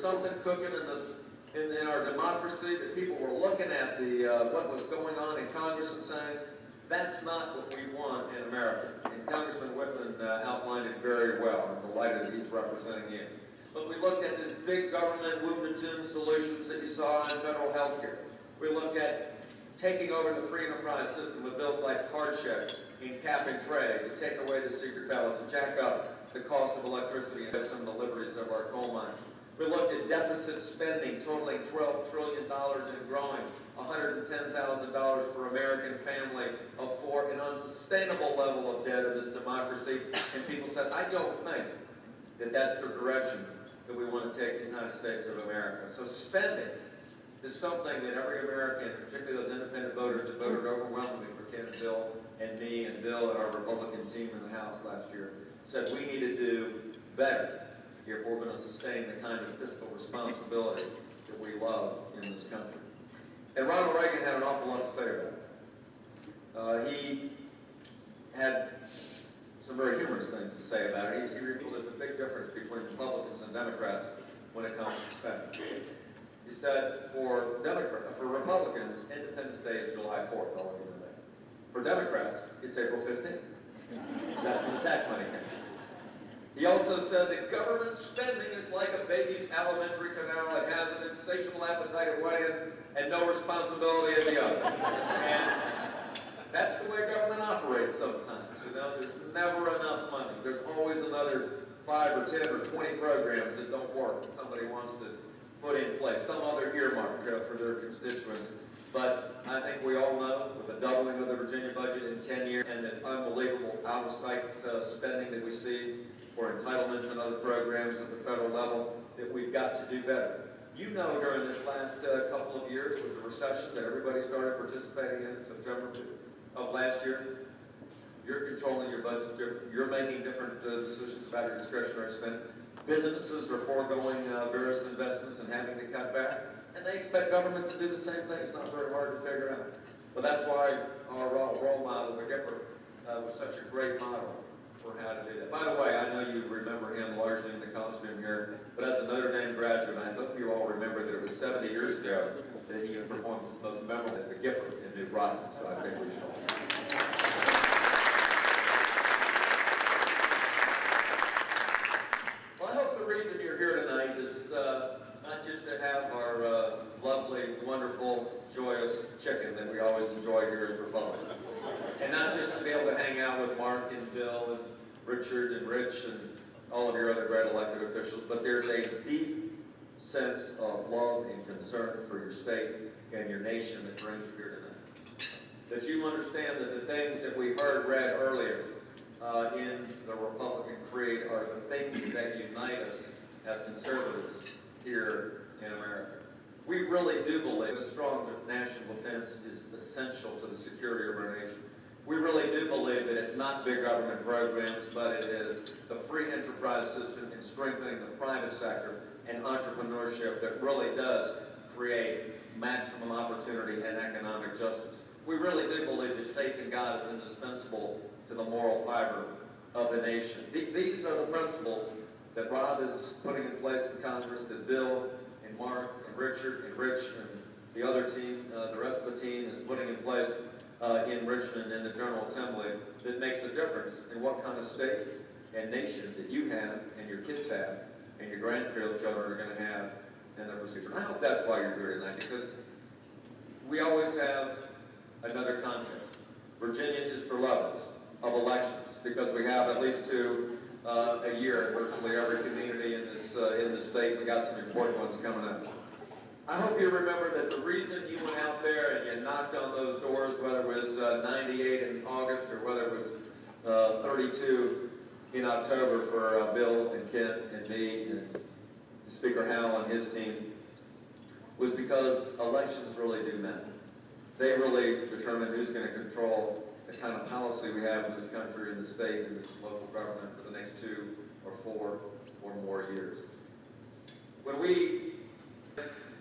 something cooking in our democracy, that people were looking at what was going on in Congress and saying, that's not what we want in America. And Congressman Whitman outlined it very well. I'm delighted that he's representing you. But we looked at these big government Looney Tunes solutions that you saw in federal health care. We looked at taking over the free enterprise system with bills like card checks and cap and trade to take away the secret ballot, to jack up the cost of electricity and some of the liberties of our coal mines. We looked at deficit spending totaling $12 trillion and growing, $110,000 per American family of four, an unsustainable level of debt of this democracy. And people said, I don't think that that's the direction that we want to take the United States of America. So spending is something that every American, particularly those independent voters that voted overwhelmingly for Ken and Bill and me and Bill and our Republican team in the House last year, said we need to do better if we're going to sustain the kind of fiscal responsibility that we love in this country. And Ronald Reagan had an awful lot to say about it. He had some very humorous things to say about it. He revealed there's a big difference between Republicans and Democrats when it comes to spending. He said for Republicans, Independence Day is July 4th, all of you know that. For Democrats, it's April 15th. That's when the tax money comes. He also said that government spending is like a baby's alimentary canal. It has an insatiable appetite at one end and no responsibility at the other. And that's the way government operates sometimes. You know, there's never enough money. There's always another 5 or 10 or 20 programs that don't work that somebody wants to put in place, some other earmark for their constituents. But I think we all know, with the doubling of the Virginia budget in 10 years and this unbelievable out-of-sight spending that we see for entitlements and other programs at the federal level, that we've got to do better. You know, during this last couple of years with the recession that everybody started participating in September of last year, you're controlling your budget, you're making different decisions about your discretionary spending. Businesses are foregoing various investments and having to cut back, and they expect government to do the same thing. It's not very hard to figure out. But that's why our role model, the Gipper, was such a great model for how to do that. By the way, I know you remember him largely in the costume here, but as a Notre Dame graduate, I hope you all remember that it was 70 years ago that he performed his most memorable as the Gipper in New Brighton, so I think we should all. Well, I hope the reason you're here tonight is not just to have our lovely, wonderful, joyous chicken that we always enjoy here as Republicans, and not just to be able to hang out with Mark and Bill and Richard and Rich and all of your other great elected officials, but there's a deep sense of love and concern for your state and your nation that brings you here tonight. That you understand that the things that we read earlier in the Republican creed are the things that unite us as conservatives here in America. We really do believe a strong national defense is essential to the security of our nation. We really do believe that it's not big government programs, but it is the free enterprise system and strengthening the private sector and entrepreneurship that really does create maximum opportunity and economic justice. We really do believe that faith in God is indispensable to the moral fiber of the nation. These are the principles that Rob is putting in place in Congress, that Bill and Mark and Richard and Rich and the other team, the rest of the team is putting in place in Richmond in the General Assembly, that makes a difference in what kind of state and nation that you have and your kids have and your grandchildren are going to have in their future. And I hope that's why you're here tonight, because we always have another context. Virginia is for lovers of elections, because we have at least two a year in virtually every community in this state. We got some important ones coming up. I hope you remember that the reason you went out there and you knocked on those doors, whether it was 98 in August or whether it was 32 in October for Bill and Kent and me and Speaker Howell and his team, was because elections really do matter. They really determine who's going to control the kind of policy we have in this country, in the state, and this local government for the next 2 or 4 or more years. When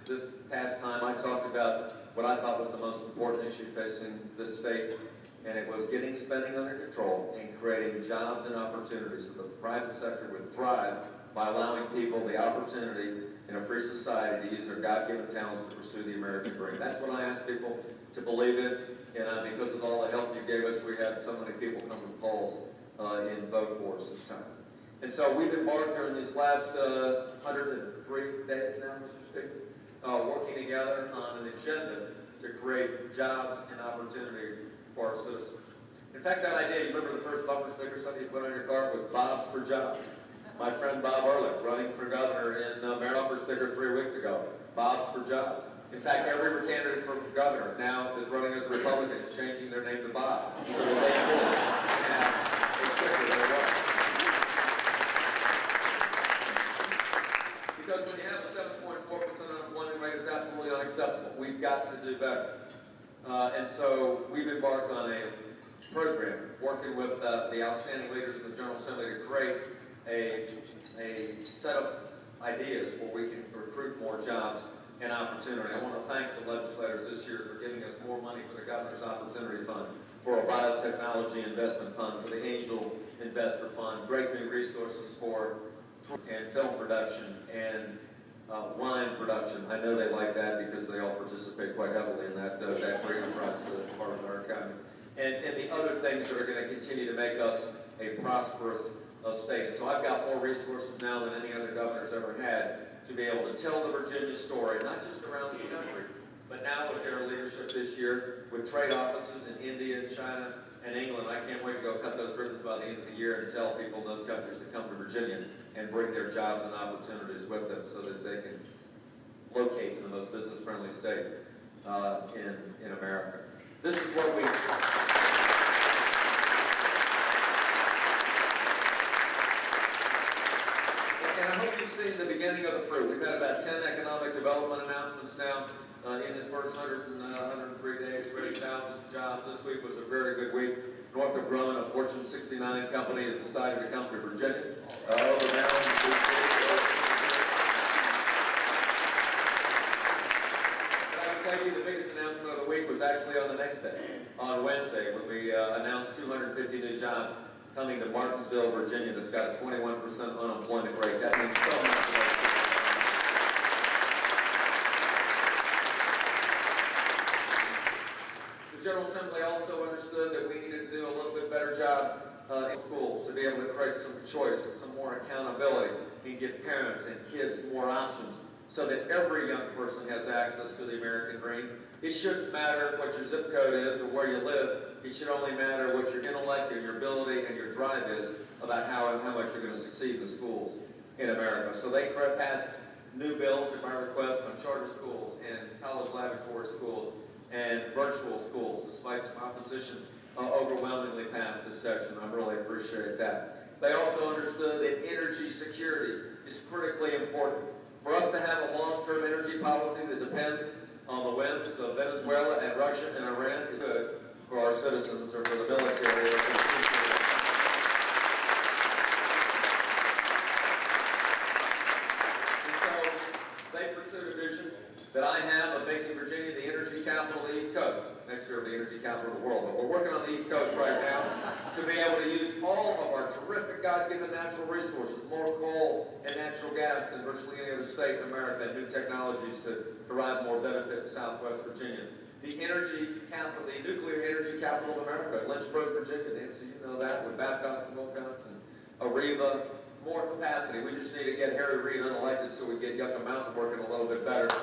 this past time, I talked about what I thought was the most important issue facing this state, and it was getting spending under control and creating jobs and opportunities so the private sector would thrive by allowing people the opportunity in a free society to use their God-given talents to pursue the American dream. That's what I ask people to believe in, and because of all the help you gave us, we had so many people come to the polls in vote for us this time. And so we've embarked during these last 103 days now, Mr. Speaker, working together on an agenda to create jobs and opportunity for our citizens. In fact, that idea, you remember the first bumper sticker somebody put on your car was Bob's for Jobs. My friend Bob Ehrlich, running for governor in Maryland, bumper sticker 3 weeks ago, Bob's for Jobs. In fact, every candidate for governor now is running as Republicans, changing their name to Bob. So that they can have a sticker their way. Because when you have a 7.4% unemployment rate, it's absolutely unacceptable. We've got to do better. And so we've embarked on a program working with the outstanding leaders of the General Assembly to create a set of ideas where we can recruit more jobs and opportunity. I want to thank the legislators this year for giving us more money for the Governor's Opportunity Fund, for a biotechnology investment fund, for the Angel Investor Fund, great new resources for and film production and wine production. I know they like that because they all participate quite heavily in that great enterprise part of our economy. And the other things that are going to continue to make us a prosperous state. So I've got more resources now than any other governor's ever had to be able to tell the Virginia story, not just around the country, but now with their leadership this year, with trade offices in India, China, and England. I can't wait to go cut those ribbons by the end of the year and tell people in those countries to come to Virginia and bring their jobs and opportunities with them so that they can locate in the most business-friendly state in America. This is what we... And I hope you've seen the beginning of the fruit. We've had about 10 economic development announcements now in this first 103 days, creating thousands of jobs. This week was a very good week. Northrop Grumman, a Fortune 69 company, has decided to come to Virginia. Over Maryland. But I can tell you the biggest announcement of the week was actually on the next day, on Wednesday, when we announced 250 new jobs coming to Martinsville, Virginia, that's got a 21% unemployment rate. That means so much to us. The General Assembly also understood that we needed to do a little bit better job in schools to be able to create some choice and some more accountability and give parents and kids more options so that every young person has access to the American dream. It shouldn't matter what your zip code is or where you live. It should only matter what your intellect and your ability and your drive is about how much you're going to succeed in the schools in America. So they passed new bills at my request on charter schools and college laboratory schools and virtual schools, despite some opposition, overwhelmingly passed this session. I really appreciate that. They also understood that energy security is critically important. For us to have a long-term energy policy that depends on the whims of Venezuela and Russia and Iran is good for our citizens or for the military. And so they pursued a vision that I have of making Virginia the energy capital of the East Coast. Next year, the energy capital of the world. But we're working on the East Coast right now to be able to use all of our terrific God-given natural resources, more coal and natural gas than virtually any other state in America, and new technologies to derive more benefit in Southwest Virginia. The energy capital, the nuclear energy capital of America, Lynchburg, Virginia. Nancy, you know that, with Babcock's and Wilcox and Areva. More capacity. We just need to get Harry Reid unelected so we get Yucca Mountain working a little bit better. So